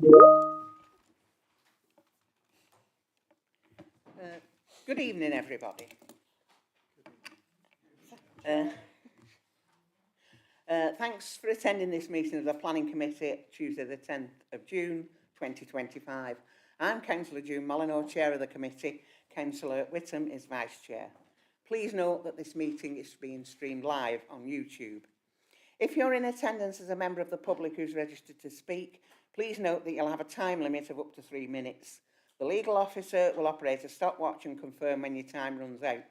Good evening, everybody. Uh, Thanks for attending this meeting of the Planning Committee Tuesday the 10th of June 2025. I'm Councillor June Molyneux, Chair of the Committee. Councillor Whittam is Vice Chair. Please note that this meeting is being streamed live on YouTube. If you're in attendance as a member of the public who's registered to speak, please note that you'll have a time limit of up to 3 minutes. The legal officer will operate a stopwatch and confirm when your time runs out.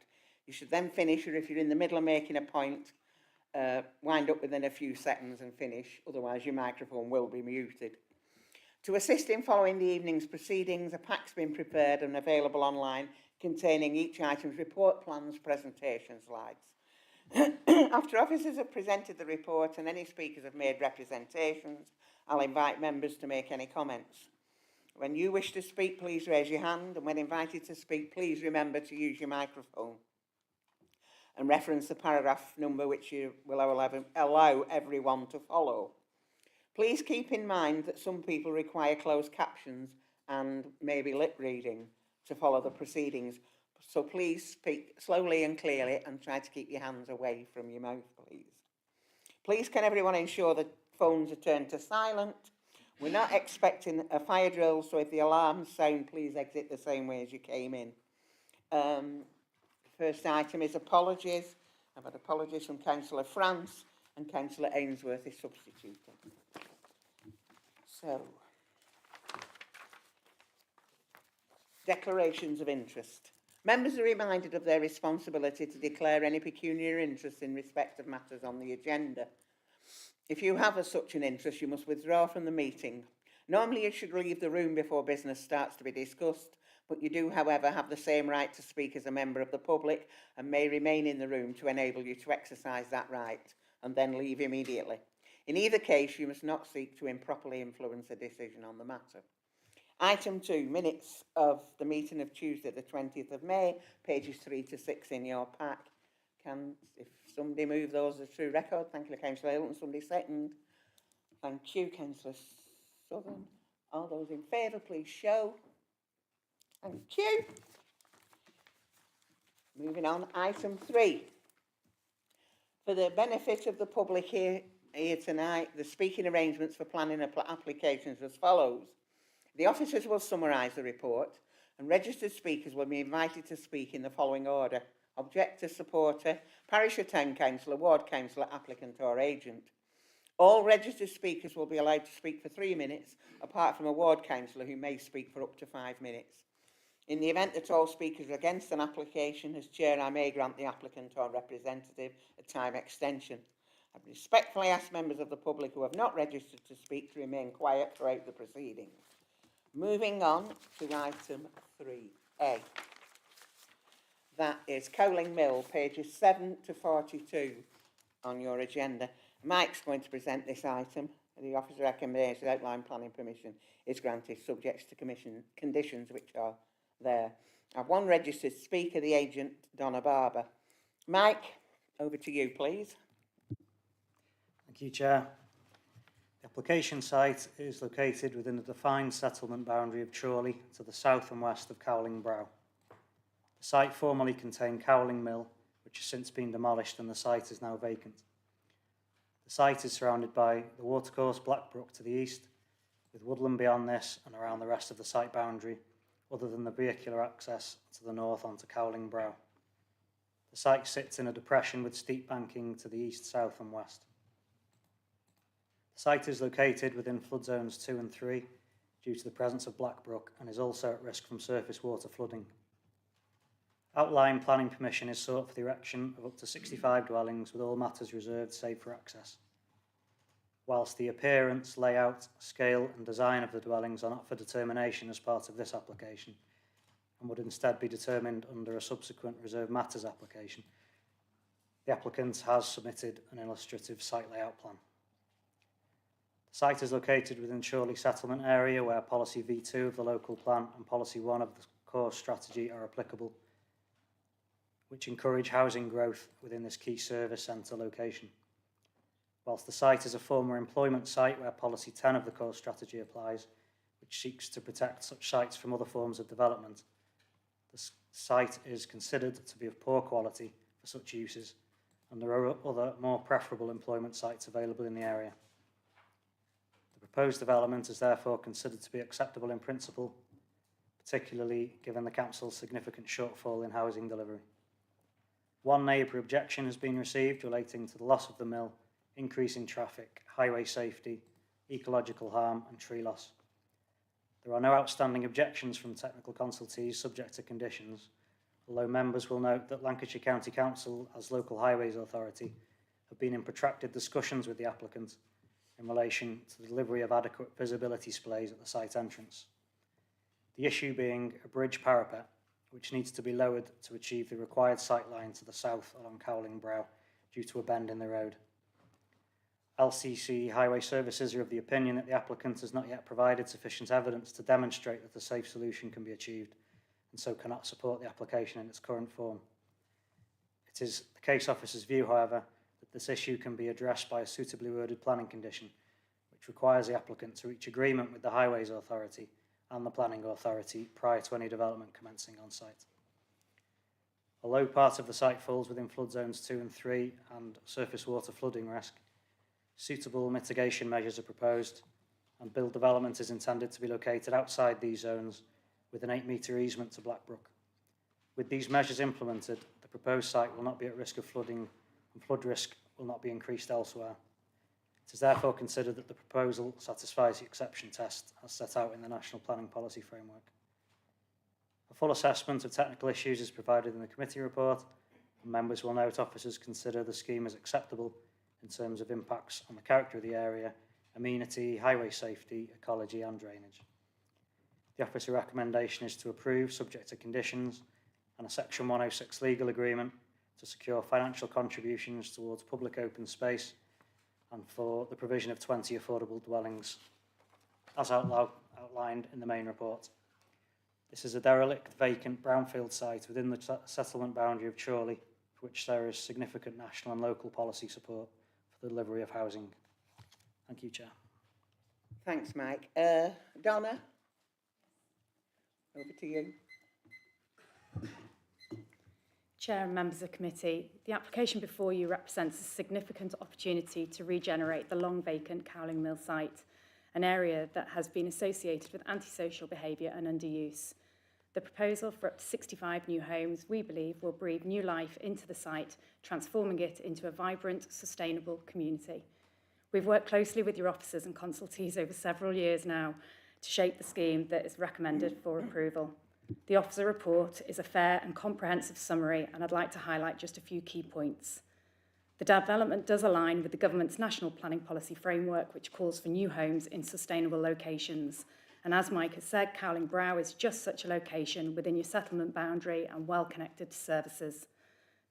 You should then finish, or if you're in the middle of making a point, wind up within a few seconds and finish, otherwise your microphone will be muted. To assist in following the evening's proceedings, a pack's been prepared and available online containing each item's report, plans, presentation slides. After officers have presented the report and any speakers have made representations, I'll invite members to make any comments. When you wish to speak, please raise your hand, and when invited to speak, please remember to use your microphone and reference the paragraph number which you will allow everyone to follow. Please keep in mind that some people require closed captions and maybe lip reading to follow the proceedings, so please speak slowly and clearly and try to keep your hands away from your mouth, please. Please can everyone ensure that phones are turned to silent. We're not expecting a fire drill, so if the alarms sound, please exit the same way as you came in. First item is apologies. I've had apologies from Councillor France and Councillor Ainsworth is substituted. So, declarations of interest. Members are reminded of their responsibility to declare any pecuniary interest in respect of matters on the agenda. If you have such an interest, you must withdraw from the meeting. Normally, you should leave the room before business starts to be discussed, but you do, however, have the same right to speak as a member of the public and may remain in the room to enable you to exercise that right and then leave immediately. In either case, you must not seek to improperly influence a decision on the matter. Item 2, minutes of the meeting of Tuesday the 20th of May, pages 3 to 6 in your pack. If somebody move those as true record, thank you, Councillor Hilton. Somebody second. Thank you, Councillor Southern. All those in favour, please show. Thank you. Moving on, item 3. For the benefit of the public here tonight, the speaking arrangements for planning applications as follows. The officers will summarise the report and registered speakers will be invited to speak in the following order: objector, supporter, parish or town councillor, ward councillor, applicant or agent. All registered speakers will be allowed to speak for 3 minutes, apart from a ward councillor who may speak for up to 5 minutes. In the event that all speakers are against an application, as chair, I may grant the applicant or representative a time extension. I respectfully ask members of the public who have not registered to speak to remain quiet throughout the proceedings. Moving on to item 3A. That is Cowling Mill, pages 7 to 42 on your agenda. Mike's going to present this item. The officer recommendation outline planning permission is granted subject to commission conditions which are there. I have one registered speaker, the agent, Donna Barber. Mike, over to you, please. Thank you, Chair. The application site is located within the defined settlement boundary of Chorley to the south and west of Cowling Brow. The site formerly contained Cowling Mill, which has since been demolished and the site is now vacant. The site is surrounded by the watercourse Blackbrook to the east, with woodland beyond this and around the rest of the site boundary, other than the vehicular access to the north onto Cowling Brow. The site sits in a depression with steep banking to the east, south and west. The site is located within flood zones 2 and 3 due to the presence of Blackbrook and is also at risk from surface water flooding. Outline planning permission is sought for the erection of up to 65 dwellings with all matters reserved save for access. Whilst the appearance, layout, scale and design of the dwellings are not for determination as part of this application and would instead be determined under a subsequent reserved matters application, the applicant has submitted an illustrative site layout plan. The site is located within Chorley settlement area where policy V2 of the local plan and policy 1 of the core strategy are applicable, which encourage housing growth within this key service centre location. Whilst the site is a former employment site where policy 10 of the core strategy applies, which seeks to protect such sites from other forms of development. The site is considered to be of poor quality for such uses, and there are other more preferable employment sites available in the area. The proposed development is therefore considered to be acceptable in principle, particularly given the council's significant shortfall in housing delivery. One neighbour objection has been received relating to the loss of the mill, increasing traffic, highway safety, ecological harm and tree loss. There are no outstanding objections from technical consultees subject to conditions, although members will note that Lancashire County Council, as local highways authority, have been in protracted discussions with the applicant in relation to the delivery of adequate visibility displays at the site entrance. The issue being a bridge parapet, which needs to be lowered to achieve the required sight line to the south along Cowling Brow due to a bend in the road. LCC Highway Services are of the opinion that the applicant has not yet provided sufficient evidence to demonstrate that a safe solution can be achieved, and so cannot support the application in its current form. It is the case officer's view, however, that this issue can be addressed by a suitably worded planning condition, which requires the applicant to reach agreement with the Highways Authority and the Planning Authority prior to any development commencing on site. Although part of the site falls within flood zones 2 and 3 and surface water flooding risk, suitable mitigation measures are proposed, and build development is intended to be located outside these zones with an 8-metre easement to Blackbrook. With these measures implemented, the proposed site will not be at risk of flooding, and flood risk will not be increased elsewhere. It is therefore considered that the proposal satisfies the exception test as set out in the National Planning Policy Framework. A full assessment of technical issues is provided in the committee report, and members will note officers consider the scheme as acceptable in terms of impacts on the character of the area, amenity, highway safety, ecology and drainage. The officer recommendation is to approve, subject to conditions, and a Section 106 legal agreement to secure financial contributions towards public open space and for the provision of 20 affordable dwellings, as outlined in the main report. This is a derelict, vacant brownfield site within the settlement boundary of Chorley, for which there is significant national and local policy support for the delivery of housing. Thank you, Chair. Thanks, Mike. Donna, over to you. Chair and members of the committee, the application before you represents a significant opportunity to regenerate the long vacant Cowling Mill site, an area that has been associated with antisocial behaviour and underuse. The proposal for up to 65 new homes, we believe, will breathe new life into the site, transforming it into a vibrant, sustainable community. We've worked closely with your officers and consultees over several years now to shape the scheme that is recommended for approval. The officer report is a fair and comprehensive summary, and I'd like to highlight just a few key points. The development does align with the government's National Planning Policy Framework, which calls for new homes in sustainable locations. And as Mike has said, Cowling Brow is just such a location within your settlement boundary and well connected to services.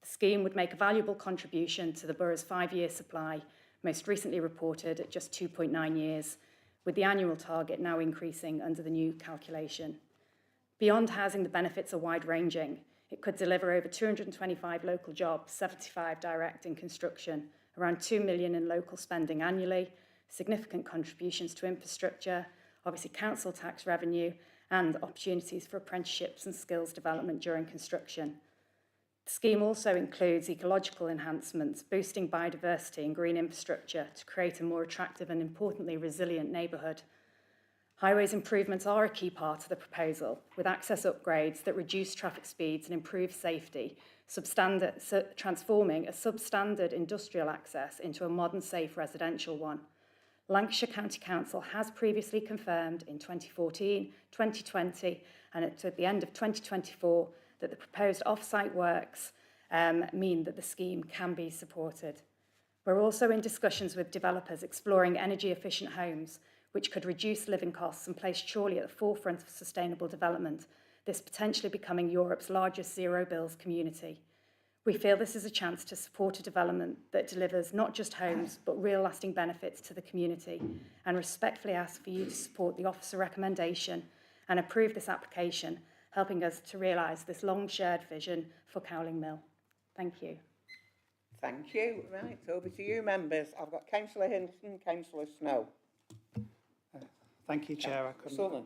The scheme would make a valuable contribution to the borough's 5-year supply, most recently reported at just 2.9 years, with the annual target now increasing under the new calculation. Beyond housing, the benefits are wide-ranging. It could deliver over 225 local jobs, 75 direct in construction, around 2 million in local spending annually, significant contributions to infrastructure, obviously council tax revenue, and opportunities for apprenticeships and skills development during construction. The scheme also includes ecological enhancements, boosting biodiversity and green infrastructure to create a more attractive and, importantly, resilient neighbourhood. Highways improvements are a key part of the proposal, with access upgrades that reduce traffic speeds and improve safety, transforming a substandard industrial access into a modern, safe residential one. Lancashire County Council has previously confirmed in 2014, 2020 and at the end of 2024 that the proposed off-site works mean that the scheme can be supported. We're also in discussions with developers exploring energy-efficient homes, which could reduce living costs and place Chorley at the forefront of sustainable development, this potentially becoming Europe's largest zero-bills community. We feel this is a chance to support a development that delivers not just homes, but real lasting benefits to the community, and respectfully ask for you to support the officer recommendation and approve this application, helping us to realise this long shared vision for Cowling Mill. Thank you. Thank you. Right, over to you, members. I've got Councillor Hinton, Councillor Snow. Thank you, Chair. I couldn't Sullivan.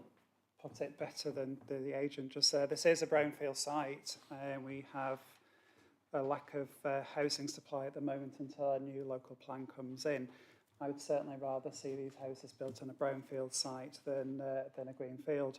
put it better than the agent just there. This is a brownfield site, and we have a lack of housing supply at the moment until a new local plan comes in. I would certainly rather see these houses built on a brownfield site than a greenfield.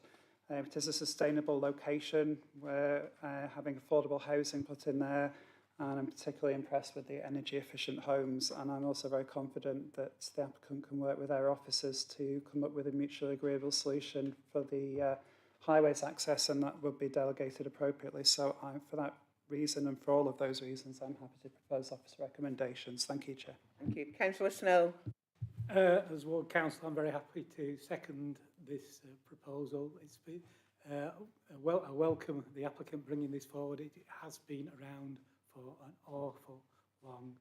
It is a sustainable location. We're having affordable housing put in there, and I'm particularly impressed with the energy efficient homes, and I'm also very confident that the applicant can work with our officers to come up with a mutually agreeable solution for the highways access, and that would be delegated appropriately. So for that reason and for all of those reasons, I'm happy to propose officer recommendations. Thank you, Chair. Thank you. Councillor Snow. As Ward Councillor, I'm very happy to second this proposal. It's been, I welcome the applicant bringing this forward. It has been around for an awful long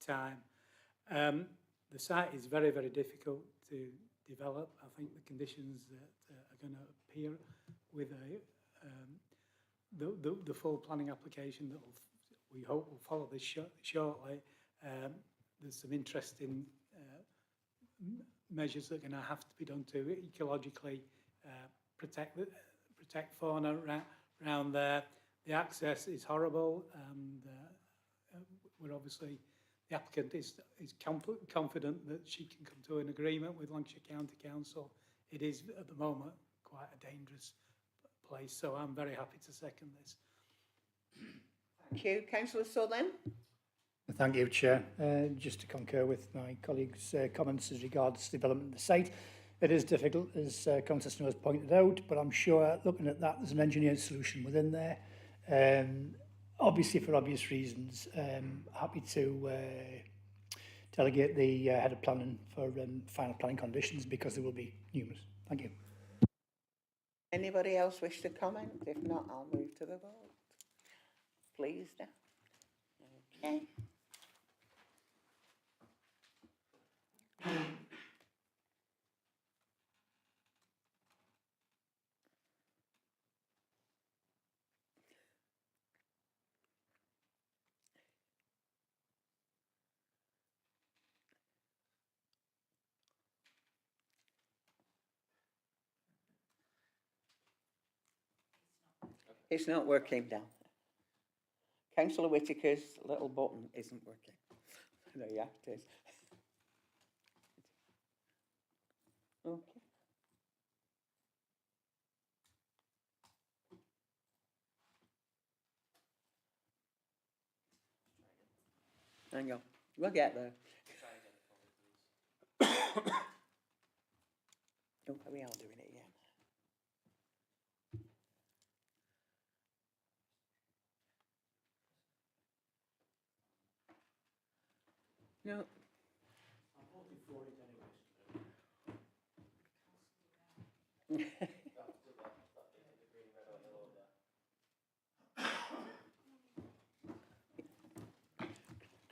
time. The site is very, very difficult to develop. I think the conditions that are going to appear with the full planning application that we hope will follow this shortly. There's some interesting measures that are going to have to be done to ecologically protect fauna around there. The access is horrible, and we're obviously, the applicant is confident that she can come to an agreement with Lancashire County Council. It is at the moment quite a dangerous place, so I'm very happy to second this. Thank you. Councillor Sutherland. Thank you, Chair. Just to concur with my colleagues' comments as regards development of the site, it is difficult, as Councillor Snow has pointed out, but I'm sure looking at that, there's an engineered solution within there. Obviously, for obvious reasons, happy to delegate the head of planning for final planning conditions, because there will be numerous. Thank you. Anybody else wish to comment? If not, I'll move to the vote. Please, Dan. Okay. It's not working, Dan. Councillor Whittaker's little button isn't working. No, yeah, it is. Okay. Hang on, we'll get there. Oh, we are doing it again. No.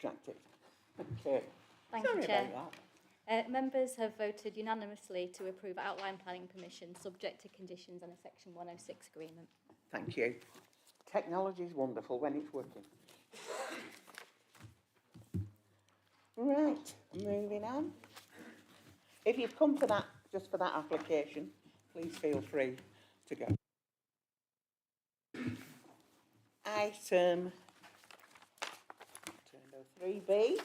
Granted. Okay. Thank Sorry you, Chair. about that. Members have voted unanimously to approve outline planning permission subject to conditions and a Section 106 agreement. Thank you. Technology is wonderful when it's working. Right, moving on. If you've come for that, just for that application, please feel free to go. Item 3B.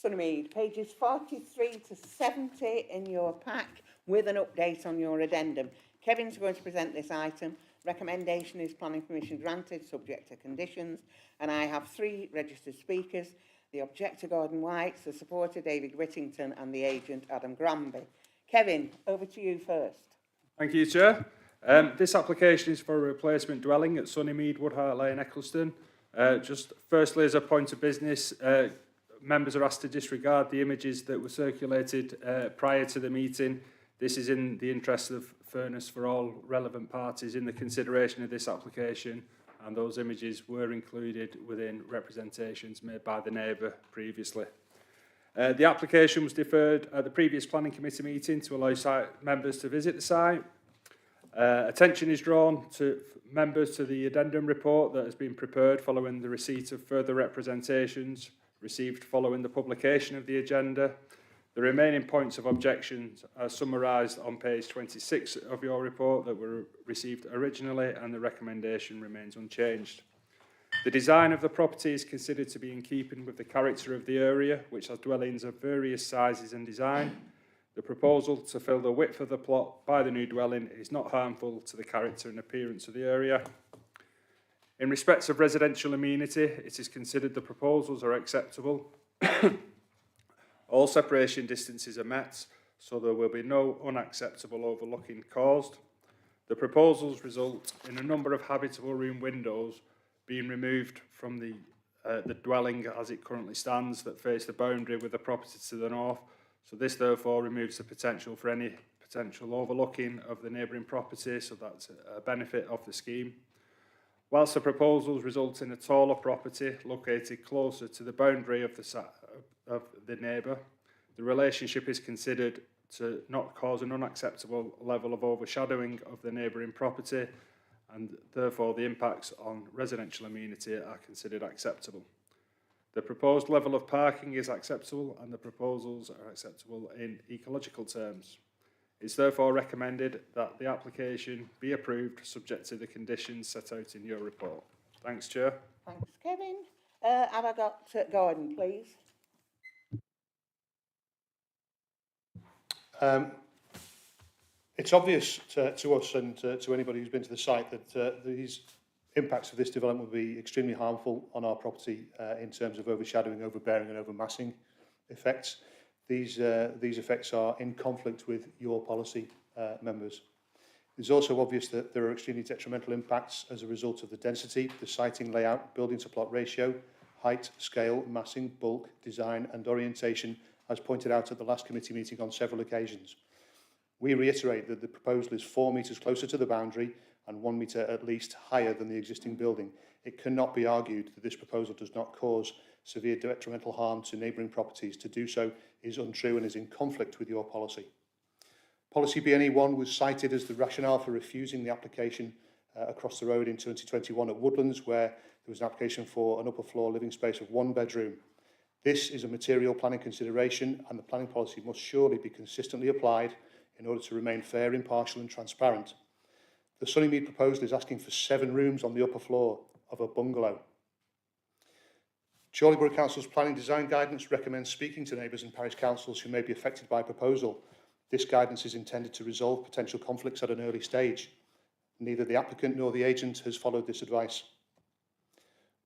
Sunnymead, pages 43 to 70 in your pack with an update on your addendum. Kevin's going to present this item. Recommendation is planning permission granted, subject to conditions, and I have 3 registered speakers, the objector Gordon White, the supporter David Whittington, and the agent Adam Granby. Kevin, over to you first. Thank you, Chair. This application is for a replacement dwelling at Sunnymead, Woodhart Lane, Eccleston. Just firstly, as a point of business, members are asked to disregard the images that were circulated prior to the meeting. This is in the interest of fairness for all relevant parties in the consideration of this application, and those images were included within representations made by the neighbour previously. The application was deferred at the previous planning committee meeting to allow site members to visit the site. Attention is drawn to members to the addendum report that has been prepared following the receipt of further representations received following the publication of the agenda. The remaining points of objections are summarised on page 26 of your report that were received originally, and the recommendation remains unchanged. The design of the property is considered to be in keeping with the character of the area, which has dwellings of various sizes and design. The proposal to fill the width of the plot by the new dwelling is not harmful to the character and appearance of the area. In respect of residential amenity, it is considered the proposals are acceptable. All separation distances are met, so there will be no unacceptable overlooking caused. The proposals result in a number of habitable room windows being removed from the dwelling as it currently stands that face the boundary with the property to the north. So this therefore removes the potential for any potential overlooking of the neighbouring property, so that's a benefit of the scheme. Whilst the proposals result in a taller property located closer to the boundary of the neighbour, the relationship is considered to not cause an unacceptable level of overshadowing of the neighbouring property, and therefore the impacts on residential amenity are considered acceptable. The proposed level of parking is acceptable, and the proposals are acceptable in ecological terms. It's therefore recommended that the application be approved subject to the conditions set out in your report. Thanks, Chair. Thanks, Kevin. Have I got Gordon, please? It's obvious to us and to anybody who's been to the site that these impacts of this development will be extremely harmful on our property in terms of overshadowing, overbearing and overmassing effects. These effects are in conflict with your policy, members. It's also obvious that there are extremely detrimental impacts as a result of the density, the siting layout, building to plot ratio, height, scale, massing, bulk, design and orientation, as pointed out at the last committee meeting on several occasions. We reiterate that the proposal is 4 metres closer to the boundary and 1 metre at least higher than the existing building. It cannot be argued that this proposal does not cause severe detrimental harm to neighbouring properties. To do so is untrue and is in conflict with your policy. Policy BNE1 was cited as the rationale for refusing the application across the road in 2021 at Woodlands, where there was an application for an upper floor living space of 1 bedroom. This is a material planning consideration, and the planning policy must surely be consistently applied in order to remain fair, impartial and transparent. The Sunnymead proposal is asking for 7 rooms on the upper floor of a bungalow. Chorley Borough Council's planning design guidance recommends speaking to neighbours and parish councils who may be affected by a proposal. This guidance is intended to resolve potential conflicts at an early stage. Neither the applicant nor the agent has followed this advice.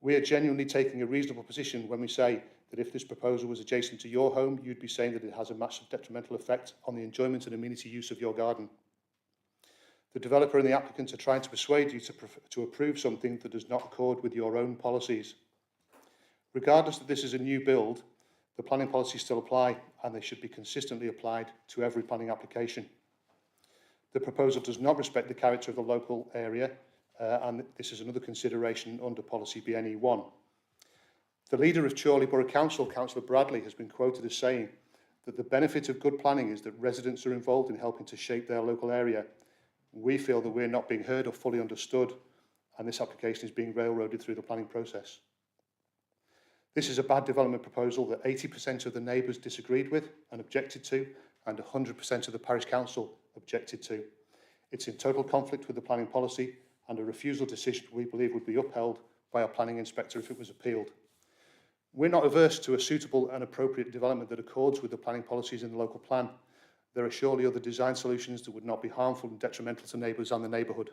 We are genuinely taking a reasonable position when we say that if this proposal was adjacent to your home, you'd be saying that it has a massive detrimental effect on the enjoyment and amenity use of your garden. The developer and the applicant are trying to persuade you to approve something that does not accord with your own policies. Regardless that this is a new build, the planning policies still apply, and they should be consistently applied to every planning application. The proposal does not respect the character of the local area, and this is another consideration under policy BNE1. The leader of Chorley Borough Council, Councillor Bradley, has been quoted as saying that the benefit of good planning is that residents are involved in helping to shape their local area. We feel that we're not being heard or fully understood, and this application is being railroaded through the planning process. This is a bad development proposal that 80% of the neighbours disagreed with and objected to, and 100% of the parish council objected to. It's in total conflict with the planning policy, and a refusal decision we believe would be upheld by our planning inspector if it was appealed. We're not averse to a suitable and appropriate development that accords with the planning policies in the local plan. There are surely other design solutions that would not be harmful and detrimental to neighbours and the neighbourhood.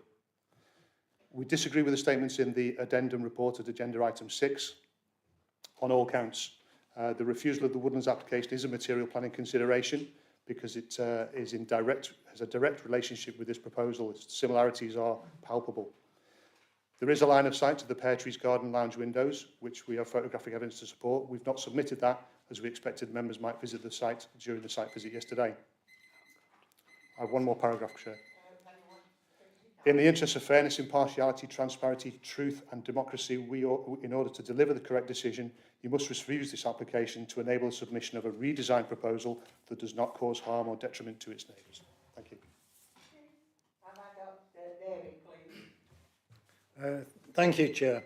We disagree with the statements in the addendum report at agenda item 6 on all counts. The refusal of the Woodlands application is a material planning consideration because it has a direct relationship with this proposal. Its similarities are palpable. There is a line of sight to the Pear Trees Garden Lounge windows, which we have photographic evidence to support. We've not submitted that, as we expected members might visit the site during the site visit yesterday. I have one more paragraph, Chair. In the interest of fairness, impartiality, transparency, truth and democracy, in order to deliver the correct decision, you must refuse this application to enable the submission of a redesigned proposal that does not cause harm or detriment to its neighbours. Thank you. Have I got David, please? Thank you, Chair.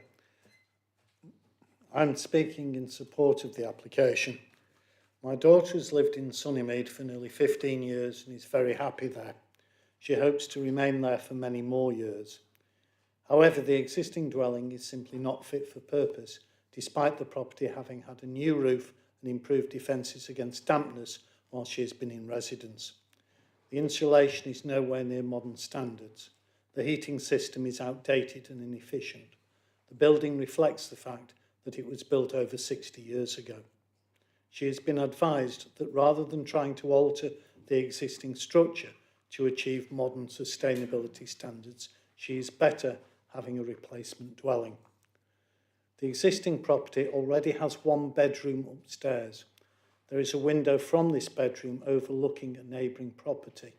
I'm speaking in support of the application. My daughter has lived in Sunnymead for nearly 15 years and is very happy there. She hopes to remain there for many more years. However, the existing dwelling is simply not fit for purpose, despite the property having had a new roof and improved defences against dampness while she has been in residence. The insulation is nowhere near modern standards. The heating system is outdated and inefficient. The building reflects the fact that it was built over 60 years ago. She has been advised that rather than trying to alter the existing structure to achieve modern sustainability standards, she is better having a replacement dwelling. The existing property already has one bedroom upstairs. There is a window from this bedroom overlooking a neighbouring property.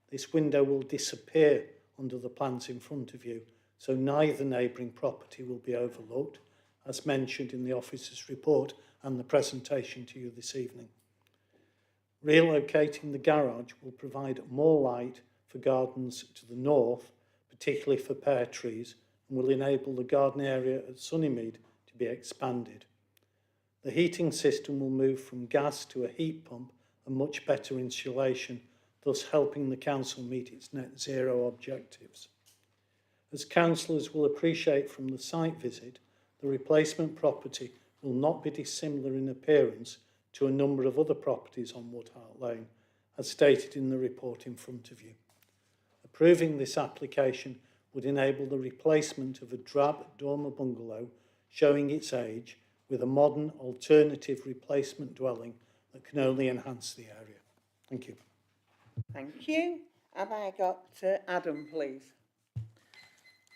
This window will disappear under the plans in front of you, so neither neighbouring property will be overlooked, as mentioned in the officer's report and the presentation to you this evening. Relocating the garage will provide more light for gardens to the north, particularly for pear trees, and will enable the garden area at Sunnymead to be expanded. The heating system will move from gas to a heat pump and much better insulation, thus helping the council meet its net zero objectives. As councillors will appreciate from the site visit, the replacement property will not be dissimilar in appearance to a number of other properties on Woodhart Lane, as stated in the report in front of you. Approving this application would enable the replacement of a drab dormer bungalow showing its age with a modern alternative replacement dwelling that can only enhance the area. Thank you. Thank you. Have I got Adam, please?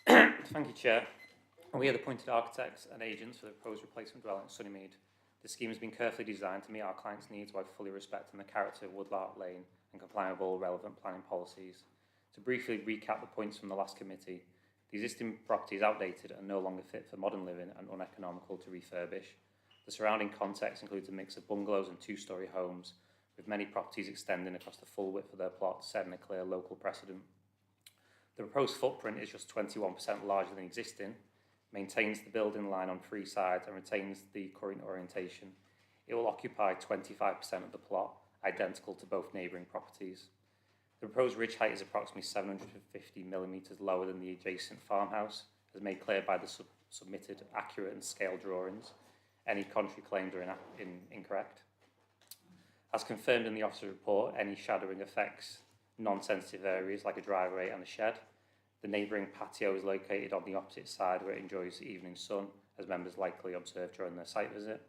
Thank you, Chair. We are the appointed architects and agents for the proposed replacement dwelling at Sunnymead. The scheme has been carefully designed to meet our clients' needs while fully respecting the character of Woodhart Lane and complying with all relevant planning policies. To briefly recap the points from the last committee, the existing property is outdated and no longer fit for modern living and uneconomical to refurbish. The surrounding context includes a mix of bungalows and two-storey homes, with many properties extending across the full width of their plots, setting a clear local precedent. The proposed footprint is just 21% larger than existing, maintains the building line on three sides and retains the current orientation. It will occupy 25% of the plot, identical to both neighbouring properties. The proposed ridge height is approximately 750 millimetres lower than the adjacent farmhouse, as made clear by the submitted accurate and scale drawings. Any contrary claims are incorrect. As confirmed in the officer's report, any shadowing affects non-sensitive areas like a driveway and a shed. The neighbouring patio is located on the opposite side where it enjoys the evening sun, as members likely observed during their site visit.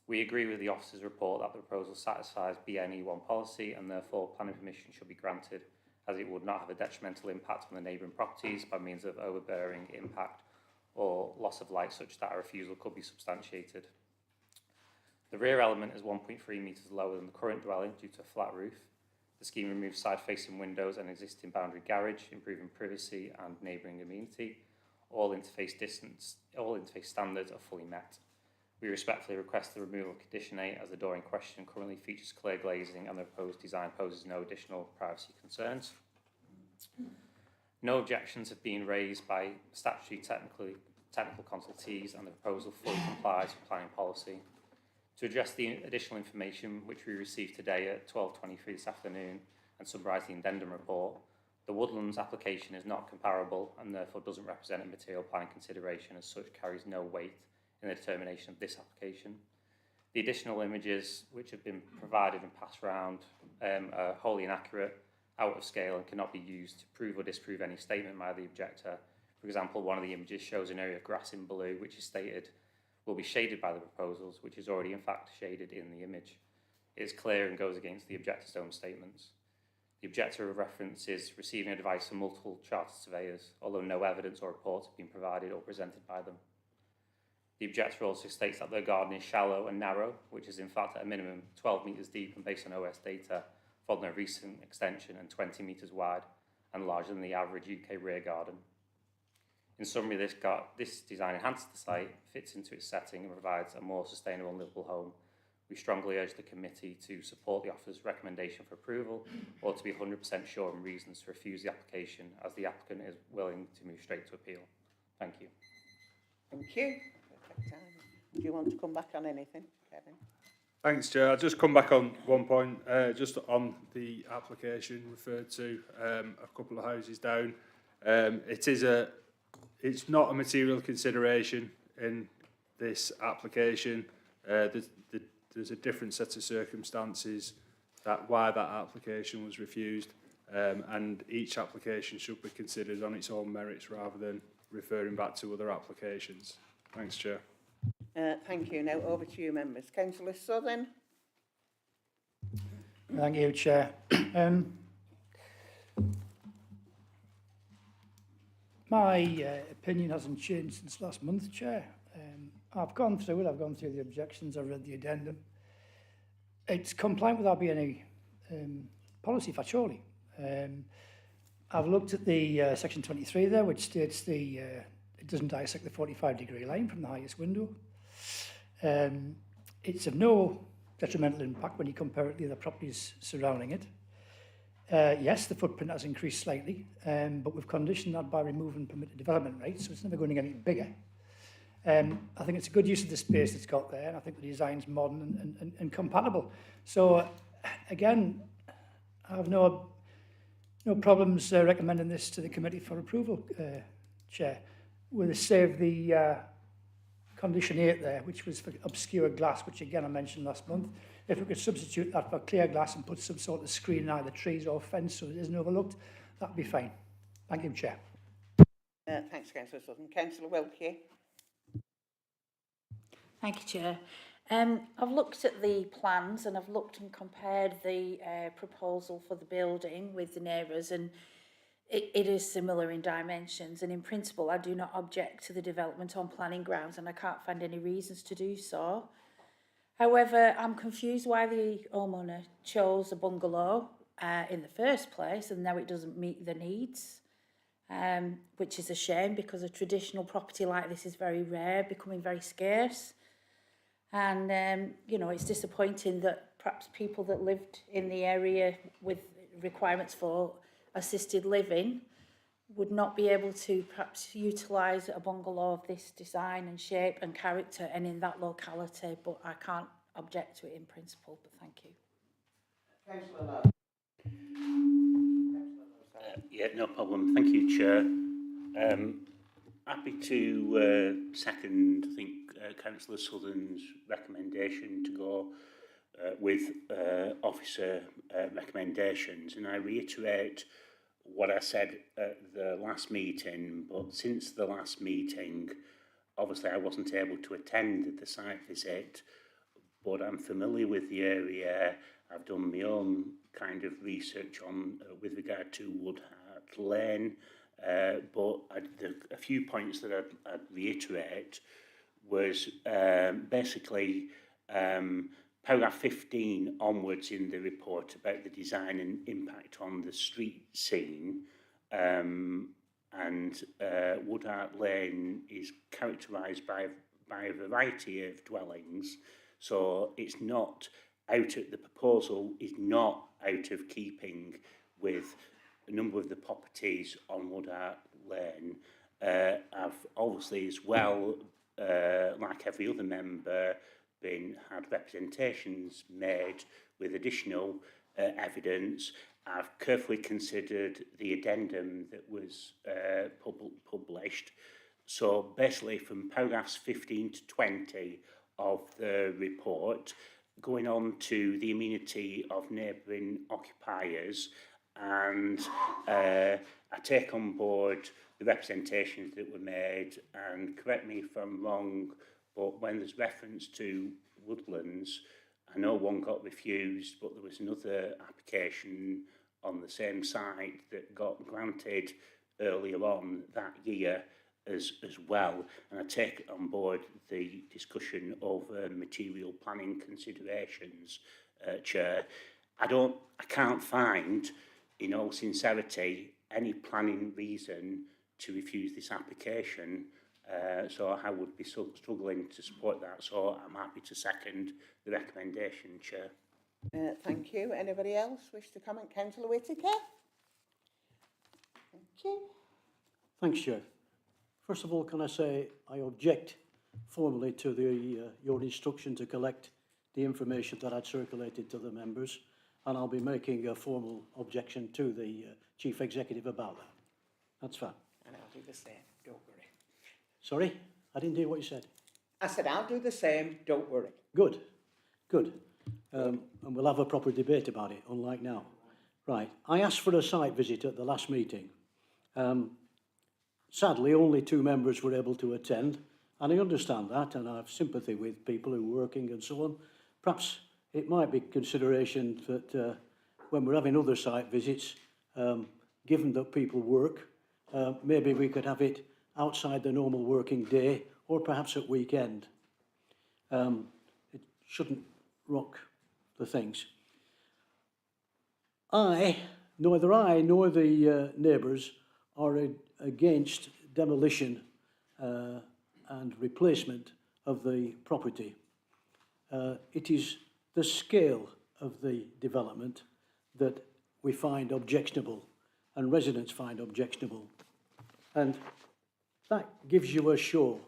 We agree with the officer's report that the proposal satisfies BNE1 policy and therefore planning permission should be granted, as it would not have a detrimental impact on the neighbouring properties by means of overbearing impact or loss of light such that a refusal could be substantiated. The rear element is 1.3 metres lower than the current dwelling due to a flat roof. The scheme removes side-facing windows and existing boundary garage, improving privacy and neighbouring amenity. All interface standards are fully met. We respectfully request the removal of Condition 8 as the door in question currently features clear glazing and the proposed design poses no additional privacy concerns. No objections have been raised by statutory technical consultees and the proposal fully complies with planning policy. To address the additional information which we received today at 12:23 this afternoon and summarise the addendum report, the Woodlands application is not comparable and therefore doesn't represent a material planning consideration, as such carries no weight in the determination of this application. The additional images which have been provided and passed around are wholly inaccurate, out of scale and cannot be used to prove or disprove any statement by the objector. For example, one of the images shows an area of grass in blue which is stated will be shaded by the proposals, which is already in fact shaded in the image. It is clear and goes against the objector's own statements. The objector references receiving advice from multiple chartered surveyors, although no evidence or reports have been provided or presented by them. The objector also states that their garden is shallow and narrow, which is in fact at a minimum 12 metres deep and based on OS data, following a recent extension, and 20 metres wide and larger than the average UK rear garden. In summary, this design enhances the site, fits into its setting and provides a more sustainable and livable home. We strongly urge the committee to support the officer's recommendation for approval or to be 100% sure on reasons to refuse the application, as the applicant is willing to move straight to appeal. Thank you. Thank you. Perfect timing. Do you want to come back on anything, Kevin? Thanks, Chair. I'll just come back on one point, just on the application referred to, a couple of houses down. It's not a material consideration in this application. There's a different set of circumstances why that application was refused, and each application should be considered on its own merits rather than referring back to other applications. Thanks, Chair. Thank you. Now over to you, members. Councillor Southern. Thank you, Chair. My opinion hasn't changed since last month, Chair. I've gone through it, I've gone through the objections, I've read the addendum. It's compliant with our BNE policy for Chorley. I've looked at the section 23 there, which states it doesn't dissect the 45-degree line from the highest window. It's of no detrimental impact when you compare it to the other properties surrounding it. Yes, the footprint has increased slightly, but we've conditioned that by removing permitted development rates, so it's never going to get any bigger. I think it's a good use of the space it's got there, and I think the design's modern and compatible. So, again, I have no problems recommending this to the committee for approval, Chair. We'll save the condition 8 there, which was for obscure glass, which again I mentioned last month. If we could substitute that for clear glass and put some sort of screen in either trees or fence so it isn't overlooked, that'd be fine. Thank you, Chair. Thanks, Councillor Southern. Councillor Wilkie. Thank you, Chair. I've looked at the plans and I've looked and compared the proposal for the building with the neighbours, and it is similar in dimensions, and in principle I do not object to the development on planning grounds, and I can't find any reasons to do so. However, I'm confused why the homeowner chose a bungalow in the first place, and now it doesn't meet the needs, which is a shame because a traditional property like this is very rare, becoming very scarce. And, you know, it's disappointing that perhaps people that lived in the area with requirements for assisted living would not be able to perhaps utilise a bungalow of this design and shape and character and in that locality, but I can't object to it in principle, but thank you. Councillor Lowe. Yeah, no problem. Thank you, Chair. Happy to second, I think, Councillor Southern's recommendation to go with officer recommendations, and I reiterate what I said at the last meeting, but since the last meeting, obviously I wasn't able to attend the site visit, but I'm familiar with the area. I've done my own kind of research on with regard to Woodhart Lane, but a few points that I'd reiterate was basically paragraph 15 onwards in the report about the design and impact on the street scene, and Woodhart Lane is characterised by a variety of dwellings, so it's not the proposal is not out of keeping with a number of the properties on Woodhart Lane. I've obviously as well, like every other member, had representations made with additional evidence. I've carefully considered the addendum that was published. So basically from paragraphs 15 to 20 of the report, going on to the amenity of neighbouring occupiers, and I take on board the representations that were made, and correct me if I'm wrong, but when there's reference to woodlands, I know one got refused, but there was another application on the same site that got granted earlier on that year as well. And I take on board the discussion over material planning considerations, Chair. I can't find, in all sincerity, any planning reason to refuse this application. So I would be struggling to support that, so I'm happy to second the recommendation, Chair. Thank you. Anybody else wish to comment? Councillor Whittaker? Thank you. Thanks, Chair. First of all, can I say I object formally to your instruction to collect the information that I'd circulated to the members, and I'll be making a formal objection to the Chief Executive about that. That's fine. And I'll do the same, don't worry. Sorry? I didn't hear what you said. I said, I'll do the same, don't worry. Good, good. And we'll have a proper debate about it, unlike now. Right, I asked for a site visit at the last meeting. Sadly, only 2 members were able to attend, and I understand that, and I have sympathy with people who are working and so on. Perhaps it might be consideration that when we're having other site visits, given that people work, maybe we could have it outside the normal working day, or perhaps at weekend. It shouldn't rock the things. Neither I nor the neighbours are against demolition and replacement of the property. It is the scale of the development that we find objectionable and residents find objectionable. And that gives you a show.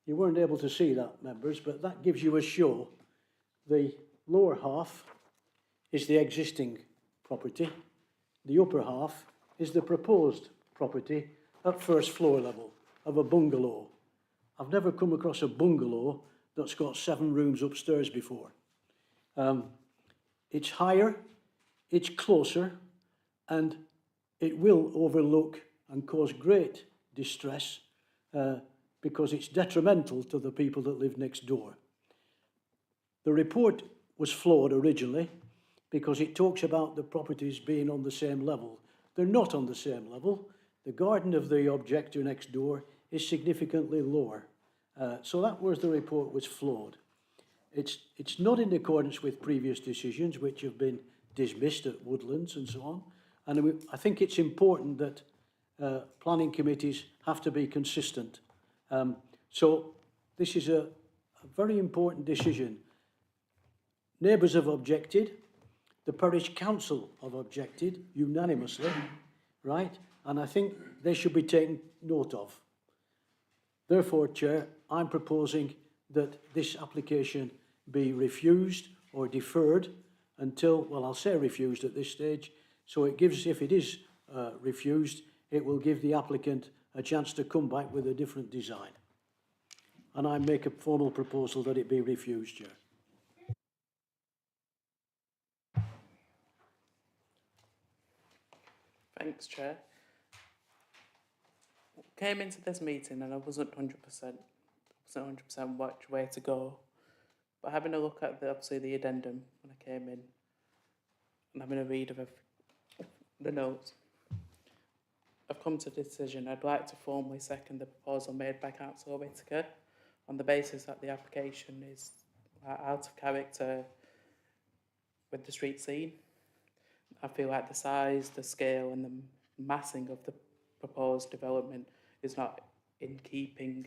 You weren't able to see that, members, but that gives you a show. The lower half is the existing property. The upper half is the proposed property at first floor level of a bungalow. I've never come across a bungalow that's got 7 rooms upstairs before. It's higher, it's closer, and it will overlook and cause great distress because it's detrimental to the people that live next door. The report was flawed originally because it talks about the properties being on the same level. They're not on the same level. The garden of the objector next door is significantly lower. So that was the report was flawed. It's not in accordance with previous decisions which have been dismissed at Woodlands and so on. And I think it's important that planning committees have to be consistent. So this is a very important decision. Neighbours have objected. The parish council have objected unanimously, right? And I think they should be taken note of. Therefore, Chair, I'm proposing that this application be refused or deferred until, well, I'll say refused at this stage, so it gives, if it is refused, it will give the applicant a chance to come back with a different design. And I make a formal proposal that it be refused, Chair. Thanks, Chair. Came into this meeting and I wasn't 100% which way to go. But having a look at obviously the addendum when I came in and having a read of the notes, I've come to the decision I'd like to formally second the proposal made by Councillor Whittaker on the basis that the application is out of character with the street scene. I feel like the size, the scale and the massing of the proposed development is not in keeping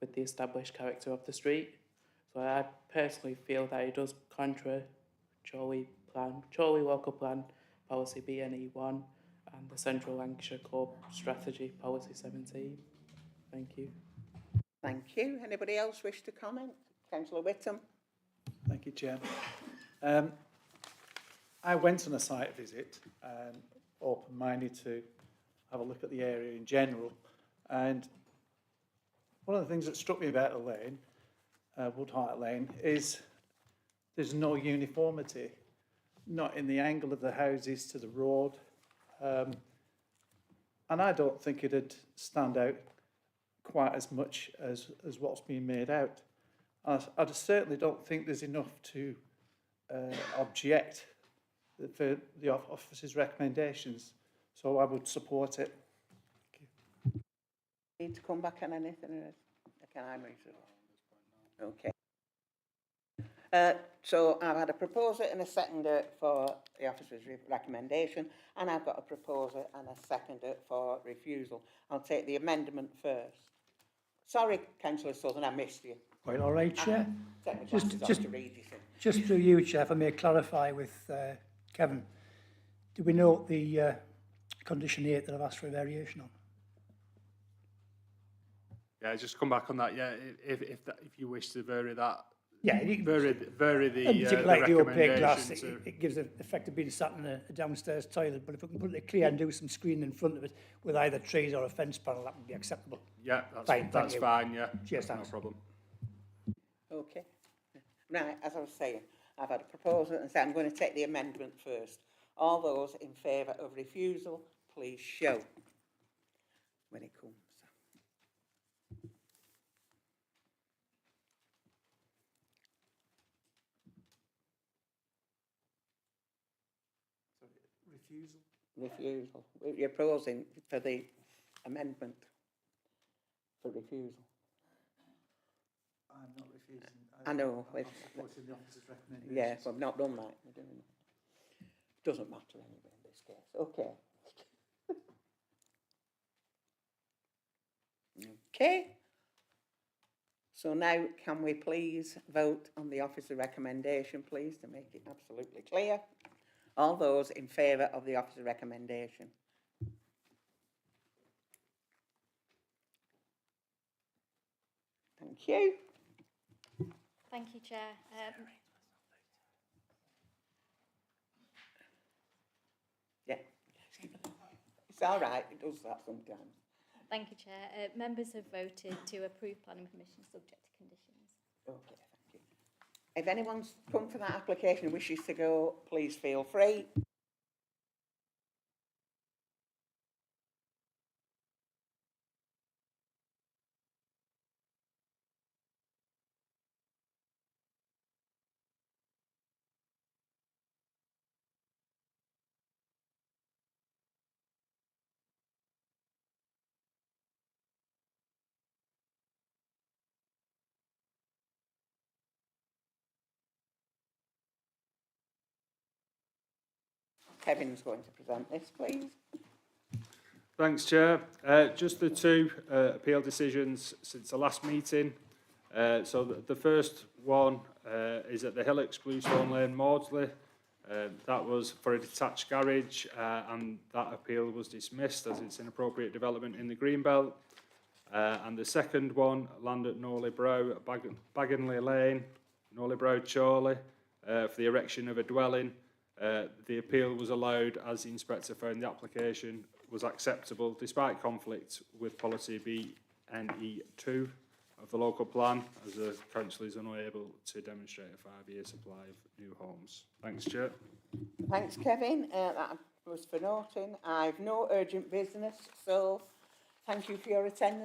with the established character of the street. So I personally feel that it does contra Chorley Local Plan Policy BNE1 and the Central Lancashire Club Strategy Policy 17. Thank you. Thank you. Anybody else wish to comment? Councillor Whittam. Thank you, Chair. I went on a site visit, open-minded to have a look at the area in general, and one of the things that struck me about the lane, Woodhart Lane, is there's no uniformity, not in the angle of the houses to the road, and I don't think it'd stand out quite as much as what's being made out. I just certainly don't think there's enough to object for the office's recommendations, so I would support it. Thank you. Need to come back on anything? Or can I move it? Okay. So I've had a proposer and a seconder for the officer's recommendation, and I've got a proposer and a seconder for refusal. I'll take the amendment first. Sorry, Councillor Southern, I missed you. Quite all right, Chair. Take my glasses off to read you. Just through you, Chair, if I may clarify with Kevin, do we note the condition 8 that I've asked for a variation on? Yeah, just come back on that. Yeah, if you wish to vary that, Yeah, you- vary the and particularly like the opaque glass, recommendation to... it gives the effect of being sat in a downstairs toilet, but if we can put it clear and do some screening in front of it with either trees or a fence panel, that would be acceptable. Yeah, Fine, thank that's you. fine, yeah. Cheers, No thanks. problem. Okay. Right, as I was saying, I've had a proposal and so I'm going to take the amendment first. All those in favour of refusal, please show when it comes. Refusal. Refusal. You're proposing for the amendment for refusal. I'm not refusing. I know. I'm supporting the officer's recommendation. Yes, I've not done that. We're doing that. Doesn't matter anyway in this case. Okay. Okay. So now can we please vote on the officer recommendation, please, to make it absolutely clear? All those in favour of the officer recommendation? Thank you. Thank you, Chair. Yeah. It's all right, it does that sometimes. Thank you, Chair. Members have voted to approve planning permission subject to conditions. Okay, thank you. If anyone's come for that application and wishes to go, please feel free. Kevin's going to present this, please. Thanks, Chair. Just the two appeal decisions since the last meeting. So the first one is at the Hillocks, Bluestone Lane, Maudsley. That was for a detached garage, and that appeal was dismissed as it's inappropriate development in the Greenbelt. And the second one, land at Norley Brow, Baginley Lane, Norley Brow, Chorley, for the erection of a dwelling. The appeal was allowed as the inspector found the application was acceptable despite conflict with policy BNE2 of the local plan, as the council is unable to demonstrate a 5-year supply of new homes. Thanks, Chair. Thanks, Kevin. That was for noting. I've no urgent business, so thank you for your attendance.